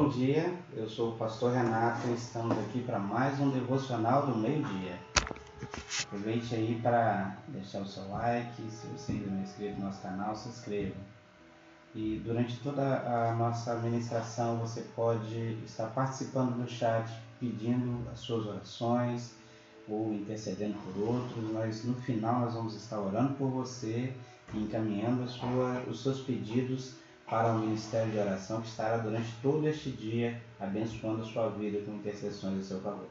Bom dia, eu sou o pastor Renato e estamos aqui para mais um devocional do meio-dia. Aproveite aí para deixar o seu like, se você ainda não é inscrito no nosso canal, se inscreva. E durante toda a nossa ministração você pode estar participando do chat, pedindo as suas orações ou intercedendo por outros, mas no final nós vamos estar orando por você e encaminhando os seus pedidos para o Ministério de Oração, que estará durante todo este dia abençoando a sua vida com intercessões a seu favor.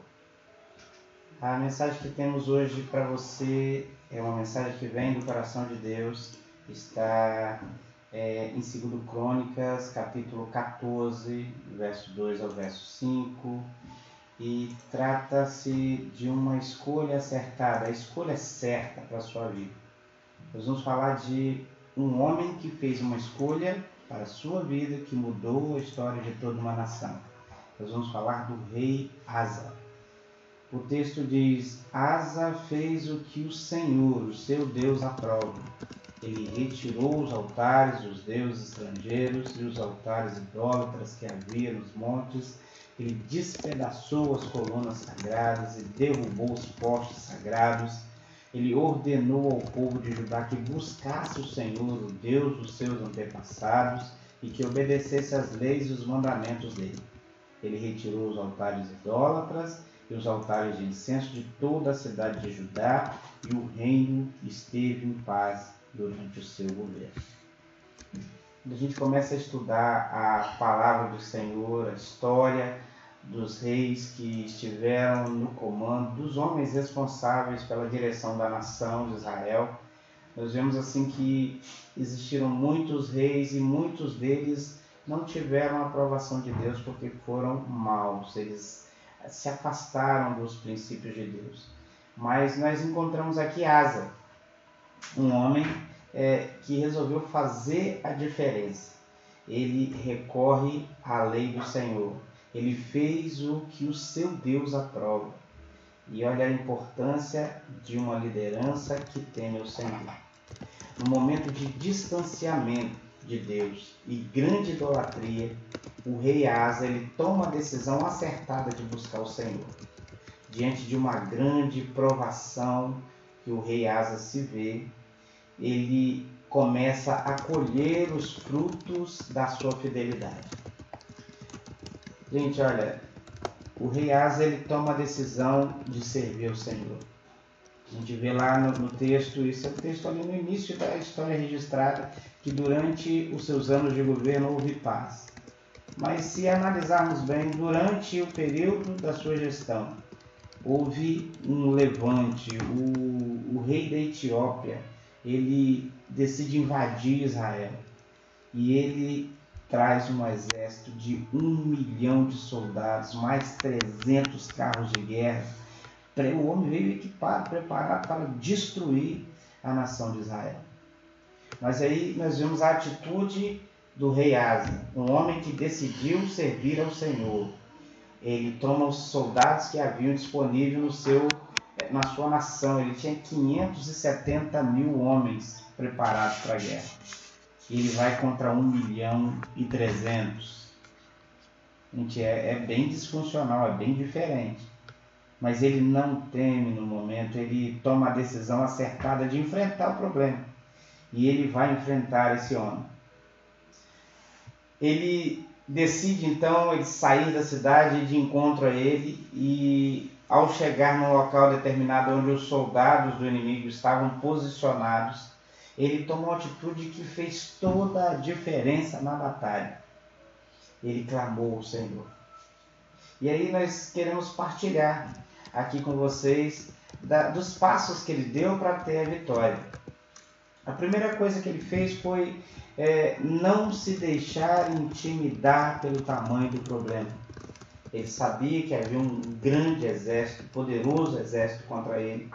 A mensagem que temos hoje para você é uma mensagem que vem do coração de Deus, está em 2 Crônicas, capítulo 14, verso 2 ao verso 5, e trata-se de uma escolha acertada, a escolha certa para a sua vida. Nós vamos falar de um homem que fez uma escolha para a sua vida, que mudou a história de toda uma nação. Nós vamos falar do rei Asa. O texto diz: Asa fez o que o Senhor, o seu Deus, aprova. Ele retirou os altares dos deuses estrangeiros e os altares idólatras que havia nos montes. Ele despedaçou as colunas sagradas e derrubou os postes sagrados. Ele ordenou ao povo de Judá que buscasse o Senhor, o Deus dos seus antepassados, e que obedecesse às leis e os mandamentos dele. Ele retirou os altares idólatras e os altares de incenso de toda a cidade de Judá, e o reino esteve em paz durante o seu governo. Quando a gente começa a estudar a palavra do Senhor, a história dos reis que estiveram no comando, dos homens responsáveis pela direção da nação de Israel, nós vemos assim que existiram muitos reis e muitos deles não tiveram a aprovação de Deus porque foram maus, eles se afastaram dos princípios de Deus. Mas nós encontramos aqui Asa, um homem que resolveu fazer a diferença. Ele recorre à lei do Senhor. Ele fez o que o seu Deus aprova. E olha a importância de uma liderança que teme o Senhor. No momento de distanciamento de Deus e grande idolatria, o rei Asa ele toma a decisão acertada de buscar o Senhor. Diante de uma grande provação que o rei Asa se vê, ele começa a colher os frutos da sua fidelidade. Gente, olha, o rei Asa ele toma a decisão de servir o Senhor. A gente vê lá no texto, isso é o texto ali no início da história registrada, que durante os seus anos de governo houve paz. Mas se analisarmos bem, durante o período da sua gestão, houve um levante. O rei da Etiópia, ele decide invadir Israel. E ele traz um exército de 1 milhão de soldados, mais 300 carros de guerra. O homem veio equipado, preparado para destruir a nação de Israel. Mas aí nós vemos a atitude do rei Asa, um homem que decidiu servir ao Senhor. Ele toma os soldados que haviam disponível na sua nação. Ele tinha 570 mil homens preparados para a guerra. Ele vai contra 1 milhão e 300. Gente, é bem disfuncional, é bem diferente. Mas ele não teme no momento, ele toma a decisão acertada de enfrentar o problema. E ele vai enfrentar esse homem. Ele decide então ele sair da cidade de encontro a ele, e ao chegar num local determinado onde os soldados do inimigo estavam posicionados, ele tomou uma atitude que fez toda a diferença na batalha. Ele clamou ao Senhor. E aí nós queremos partilhar aqui com vocês dos passos que ele deu para ter a vitória. A primeira coisa que ele fez foi não se deixar intimidar pelo tamanho do problema. Ele sabia que havia um grande exército, poderoso exército contra ele,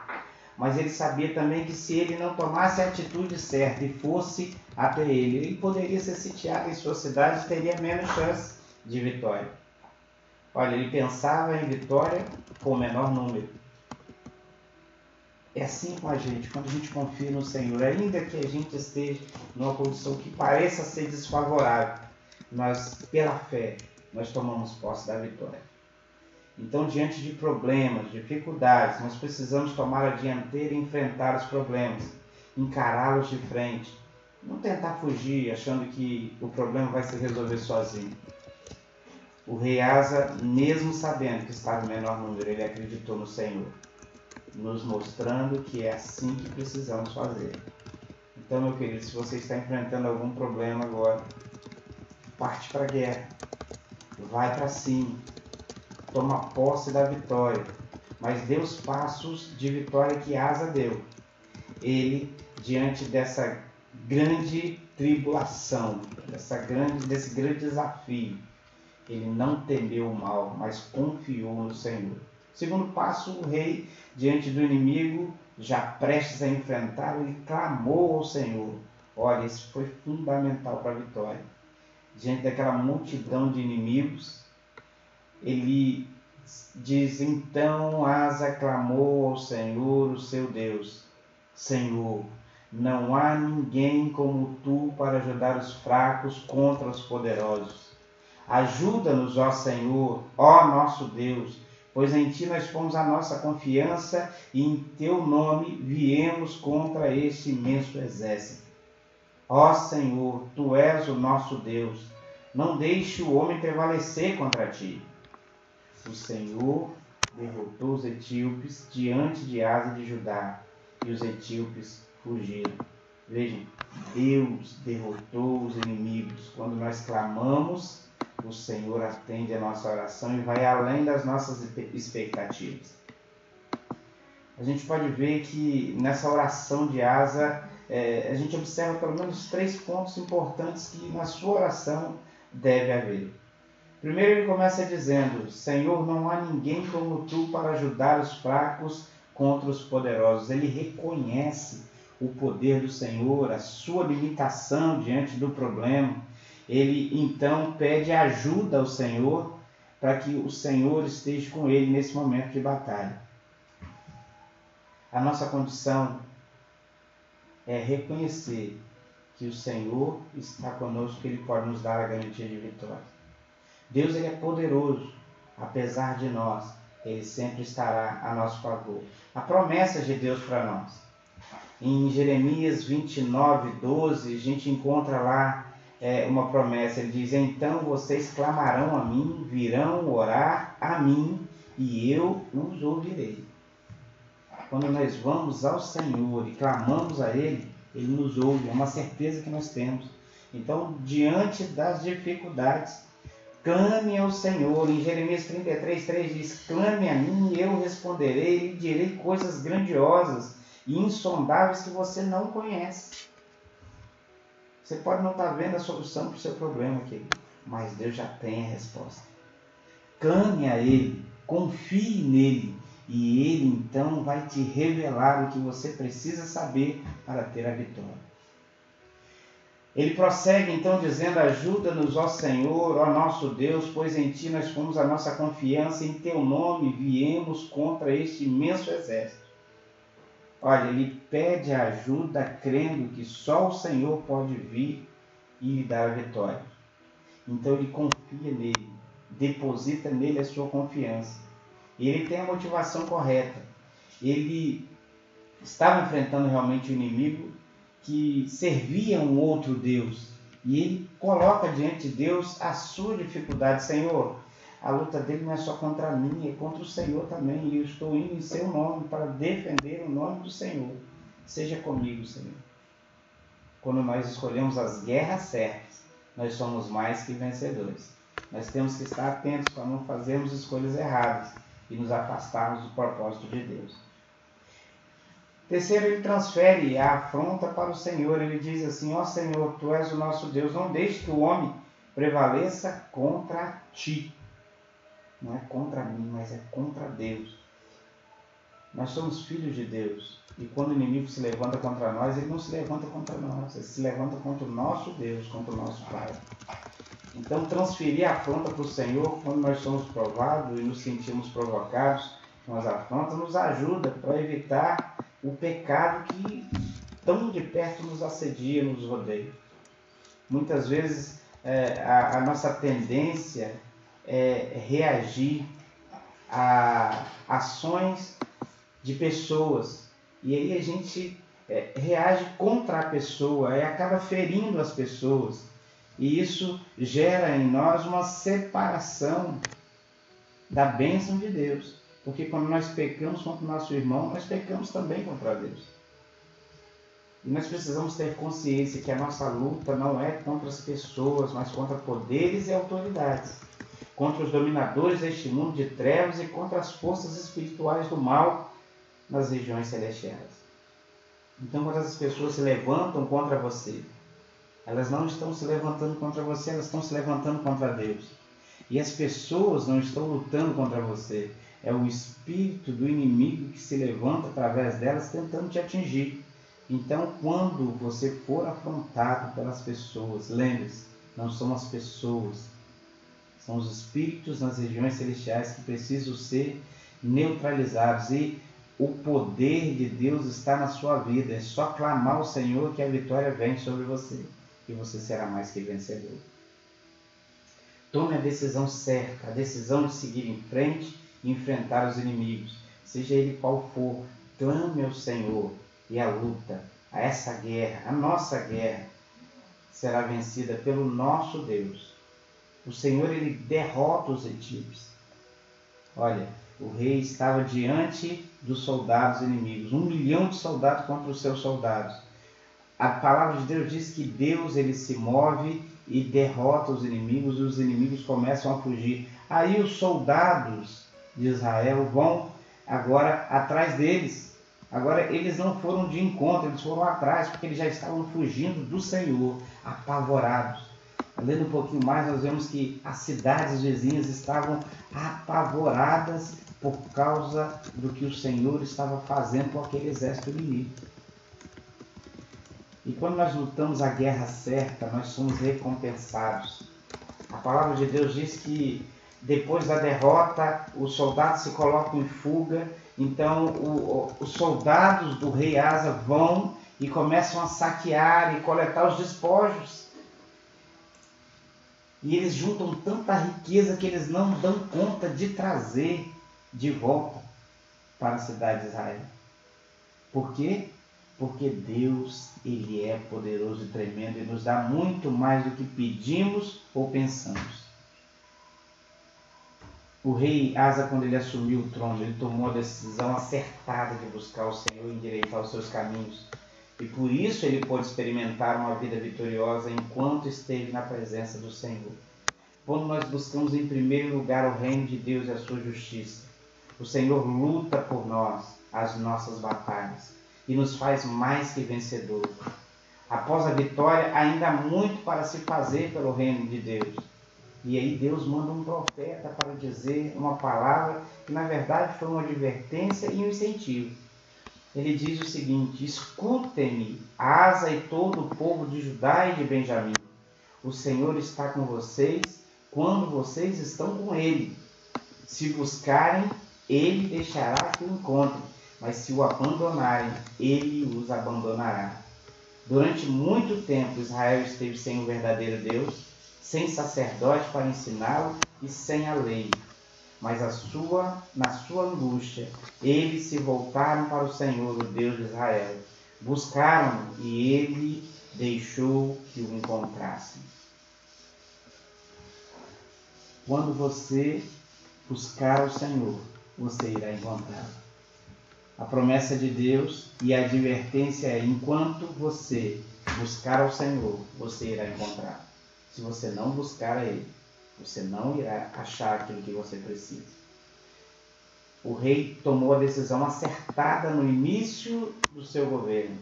mas ele sabia também que se ele não tomasse a atitude certa e fosse até ele poderia ser sitiado em sua cidade e teria menos chance de vitória. Olha, ele pensava em vitória com o menor número. É assim com a gente, quando a gente confia no Senhor, ainda que a gente esteja numa condição que pareça ser desfavorável, nós, pela fé, nós tomamos posse da vitória. Então, diante de problemas, dificuldades, nós precisamos tomar a dianteira e enfrentar os problemas, encará-los de frente. Não tentar fugir achando que o problema vai se resolver sozinho. O rei Asa, mesmo sabendo que estava em menor número, ele acreditou no Senhor, nos mostrando que é assim que precisamos fazer. Então, meu querido, se você está enfrentando algum problema agora, parte para a guerra, vai para cima, toma posse da vitória, mas dê os passos de vitória que Asa deu. Ele, diante dessa grande tribulação, desse grande desafio, ele não temeu o mal, mas confiou no Senhor. Segundo passo, o rei, diante do inimigo, já prestes a enfrentar, ele clamou ao Senhor. Olha, isso foi fundamental para a vitória. Diante daquela multidão de inimigos, ele diz, então Asa clamou ao Senhor, o seu Deus. Senhor, não há ninguém como tu para ajudar os fracos contra os poderosos. Ajuda-nos, ó Senhor, ó nosso Deus, pois em ti nós pomos a nossa confiança e em teu nome viemos contra este imenso exército. Ó Senhor, tu és o nosso Deus, não deixe o homem prevalecer contra ti. O Senhor derrotou os etíopes diante de Asa de Judá, e os etíopes fugiram. Vejam, Deus derrotou os inimigos. Quando nós clamamos, o Senhor atende a nossa oração e vai além das nossas expectativas. A gente pode ver que nessa oração de Asa, a gente observa pelo menos 3 pontos importantes que na sua oração deve haver. Primeiro ele começa dizendo, Senhor, não há ninguém como tu para ajudar os fracos contra os poderosos. Ele reconhece o poder do Senhor, a sua limitação diante do problema. Ele então pede ajuda ao Senhor para que o Senhor esteja com ele nesse momento de batalha. A nossa condição é reconhecer que o Senhor está conosco, que Ele pode nos dar a garantia de vitória. Deus ele é poderoso, apesar de nós, Ele sempre estará a nosso favor. A promessa de Deus para nós. Em Jeremias 29:12, a gente encontra lá uma promessa. Ele diz, então vocês clamarão a mim, virão orar a mim, e eu os ouvirei. Quando nós vamos ao Senhor e clamamos a Ele, Ele nos ouve, é uma certeza que nós temos. Então, diante das dificuldades, clame ao Senhor. Em Jeremias 33:3 diz, clame a mim e eu responderei e lhe direi coisas grandiosas e insondáveis que você não conhece. Você pode não estar vendo a solução para o seu problema, querido, mas Deus já tem a resposta. Clame a Ele, confie nele, e Ele então vai te revelar o que você precisa saber para ter a vitória. Ele prossegue então dizendo, ajuda-nos, ó Senhor, ó nosso Deus, pois em Ti nós pomos a nossa confiança, em Teu nome viemos contra este imenso exército. Olha, ele pede ajuda crendo que só o Senhor pode vir e lhe dar a vitória. Então ele confia nele, deposita nele a sua confiança. E ele tem a motivação correta. Ele estava enfrentando realmente um inimigo que servia um outro Deus. E ele coloca diante de Deus a sua dificuldade. Senhor, a luta dele não é só contra mim, é contra o Senhor também. E eu estou indo em seu nome para defender o nome do Senhor. Seja comigo, Senhor. Quando nós escolhemos as guerras certas, nós somos mais que vencedores. Nós temos que estar atentos para não fazermos escolhas erradas e nos afastarmos do propósito de Deus. Terceiro, ele transfere a afronta para o Senhor. Ele diz assim, ó Senhor, Tu és o nosso Deus, não deixe que o homem prevaleça contra Ti. Não é contra mim, mas é contra Deus. Nós somos filhos de Deus. E quando o inimigo se levanta contra nós, ele não se levanta contra nós. Ele se levanta contra o nosso Deus, contra o nosso Pai. Então, transferir a afronta para o Senhor, quando nós somos provados e nos sentimos provocados com as afrontas, nos ajuda para evitar o pecado que tão de perto nos assedia, nos rodeia. Muitas vezes, a nossa tendência reagir a ações de pessoas. E aí a gente reage contra a pessoa e acaba ferindo as pessoas. E isso gera em nós uma separação da bênção de Deus. Porque quando nós pecamos contra o nosso irmão, nós pecamos também contra Deus. E nós precisamos ter consciência que a nossa luta não é contra as pessoas, mas contra poderes e autoridades, contra os dominadores deste mundo de trevas e contra as forças espirituais do mal nas regiões celestiais. Então, quando essas pessoas se levantam contra você, elas não estão se levantando contra você, elas estão se levantando contra Deus. E as pessoas não estão lutando contra você. É o espírito do inimigo que se levanta através delas tentando te atingir. Então, quando você for afrontado pelas pessoas, lembre-se, não são as pessoas, são os espíritos nas regiões celestiais que precisam ser neutralizados. E o poder de Deus está na sua vida. É só clamar ao Senhor que a vitória vem sobre você. E você será mais que vencedor. Tome a decisão certa, a decisão de seguir em frente e enfrentar os inimigos. Seja ele qual for, clame ao Senhor. E a luta, essa guerra, a nossa guerra, será vencida pelo nosso Deus. O Senhor, ele derrota os etíopes. Olha, o rei estava diante dos soldados inimigos, 1 milhão de soldados contra os seus soldados. A palavra de Deus diz que Deus, ele se move e derrota os inimigos, e os inimigos começam a fugir. Aí os soldados de Israel vão agora atrás deles. Agora eles não foram de encontro, eles foram atrás, porque eles já estavam fugindo do Senhor, apavorados. Lendo um pouquinho mais, nós vemos que as cidades vizinhas estavam apavoradas por causa do que o Senhor estava fazendo com aquele exército inimigo. E quando nós lutamos a guerra certa, nós somos recompensados. A palavra de Deus diz que depois da derrota, os soldados se colocam em fuga. Então, os soldados do rei Asa vão e começam a saquear e coletar os despojos. E eles juntam tanta riqueza que eles não dão conta de trazer de volta para a cidade de Israel. Por quê? Porque Deus, ele é poderoso e tremendo e nos dá muito mais do que pedimos ou pensamos. O rei Asa, quando ele assumiu o trono, ele tomou a decisão acertada de buscar o Senhor e endireitar os seus caminhos. E por isso ele pôde experimentar uma vida vitoriosa enquanto esteve na presença do Senhor. Quando nós buscamos em primeiro lugar o reino de Deus e a sua justiça, o Senhor luta por nós as nossas batalhas e nos faz mais que vencedores. Após a vitória, ainda há muito para se fazer pelo reino de Deus. E aí Deus manda um profeta para dizer uma palavra que na verdade foi uma advertência e um incentivo. Ele diz o seguinte: escutem-me, Asa e todo o povo de Judá e de Benjamim. O Senhor está com vocês quando vocês estão com Ele. Se buscarem, Ele deixará que o encontrem, mas se o abandonarem, Ele os abandonará. Durante muito tempo Israel esteve sem o verdadeiro Deus, sem sacerdote para ensiná-lo e sem a lei. Mas na sua angústia, eles se voltaram para o Senhor, o Deus de Israel. Buscaram-no e ele deixou que o encontrassem. Quando você buscar o Senhor, você irá encontrá-lo. A promessa de Deus e a advertência é: enquanto você buscar ao Senhor, você irá encontrar. Se você não buscar a Ele, você não irá achar aquilo que você precisa. O rei tomou a decisão acertada no início do seu governo.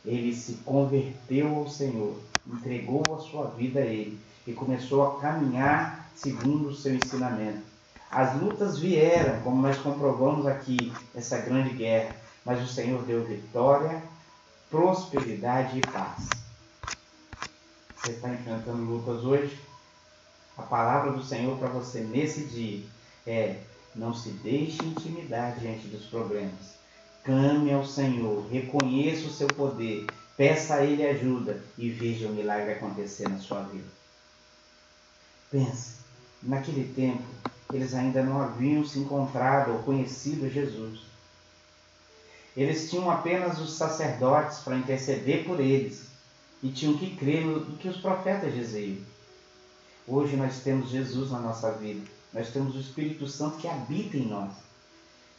Ele se converteu ao Senhor, entregou a sua vida a Ele e começou a caminhar segundo o seu ensinamento. As lutas vieram, como nós comprovamos aqui, essa grande guerra, mas o Senhor deu vitória, prosperidade e paz. Você está enfrentando lutas hoje? A palavra do Senhor para você nesse dia é: não se deixe intimidar diante dos problemas. Clame ao Senhor, reconheça o seu poder, peça a Ele ajuda e veja o milagre acontecer na sua vida. Pense, naquele tempo, eles ainda não haviam se encontrado ou conhecido Jesus. Eles tinham apenas os sacerdotes para interceder por eles e tinham que crer no que os profetas diziam. Hoje nós temos Jesus na nossa vida, nós temos o Espírito Santo que habita em nós.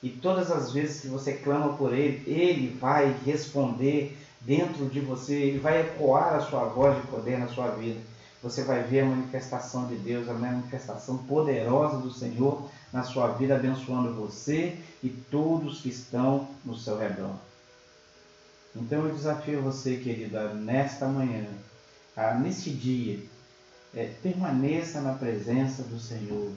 E todas as vezes que você clama por Ele, Ele vai responder dentro de você, Ele vai ecoar a sua voz de poder na sua vida. Você vai ver a manifestação de Deus, a manifestação poderosa do Senhor na sua vida, abençoando você e todos que estão no seu redor. Então eu desafio você, querido, nesta manhã, neste dia, permaneça na presença do Senhor.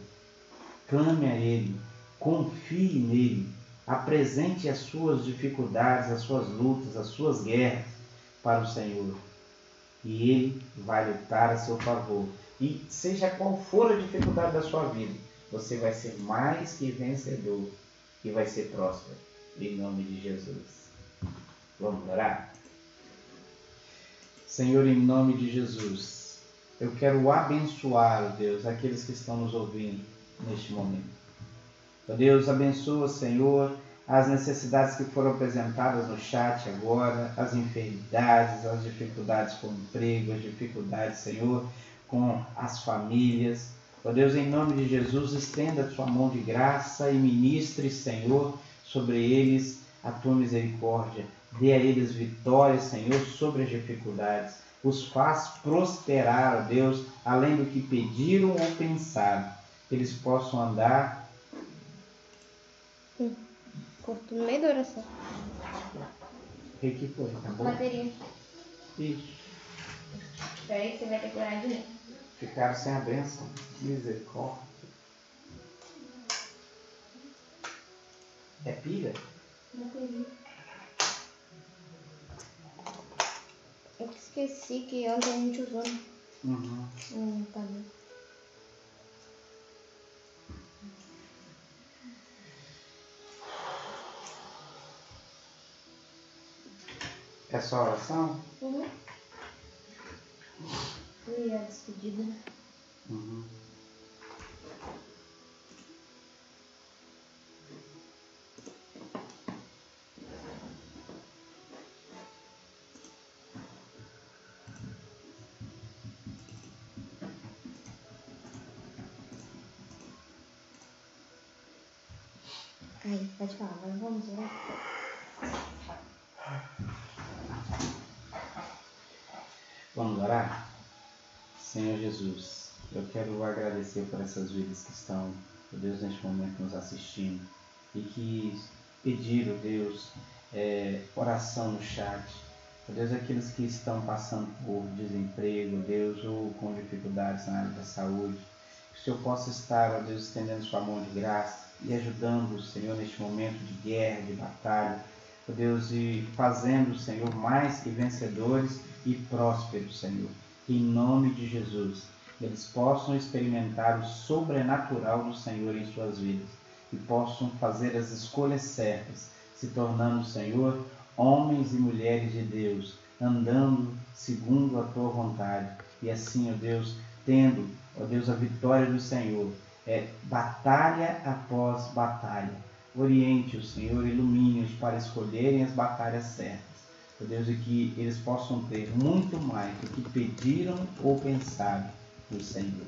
Clame a Ele, confie nele, apresente as suas dificuldades, as suas lutas, as suas guerras para o Senhor. E Ele vai lutar a seu favor. E seja qual for a dificuldade da sua vida, você vai ser mais que vencedor e vai ser próspero. Em nome de Jesus. Vamos orar? Senhor, em nome de Jesus, eu quero abençoar, Deus, aqueles que estão nos ouvindo neste momento. Deus, abençoa, Senhor, as necessidades que foram apresentadas no chat agora, as enfermidades, as dificuldades com o emprego, as dificuldades, Senhor, com as famílias. Ó Deus, em nome de Jesus, estenda a tua mão de graça e ministre, Senhor, sobre eles a tua misericórdia. Dê a eles vitória, Senhor, sobre as dificuldades. Os faz prosperar, ó Deus, além do que pediram ou pensaram. Que eles possam andar. Cortou no meio da oração. O que foi? Acabou? Bateria. Ixi. Espera aí que você vai ter que orar de novo. Ficaram sem a bênção. Misericórdia. É pilha? Bateria. Eu esqueci que ontem a gente usou. Tá bom. É só oração? E a despedida. Aí, pode falar, agora vamos orar. Vamos orar? Senhor Jesus, eu quero agradecer por essas vidas que estão, Deus, neste momento nos assistindo e que pediram, Deus, oração no chat. Deus, aqueles que estão passando por desemprego, Deus, ou com dificuldades na área da saúde, que o Senhor possa estar, ó Deus, estendendo sua mão de graça e ajudando o Senhor neste momento de guerra, de batalha, ó Deus, e fazendo, Senhor, mais que vencedores e prósperos, Senhor. Em nome de Jesus, eles possam experimentar o sobrenatural do Senhor em suas vidas e possam fazer as escolhas certas, se tornando, Senhor, homens e mulheres de Deus, andando segundo a tua vontade. E assim, ó Deus, tendo, ó Deus, a vitória do Senhor, batalha após batalha. Oriente-os, Senhor, ilumine-os para escolherem as batalhas certas. Ó Deus, e que eles possam ter muito mais do que pediram ou pensaram no Senhor.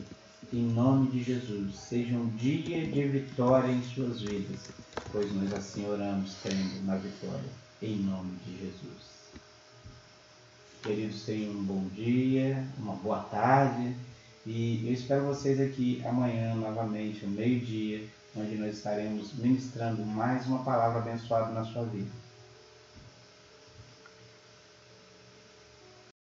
Em nome de Jesus, seja um dia de vitória em suas vidas, pois nós assim oramos, crendo na vitória. Em nome de Jesus. Queridos, tenham um bom dia, uma boa tarde e eu espero vocês aqui amanhã novamente, ao meio-dia, onde nós estaremos ministrando mais uma palavra abençoada na sua vida.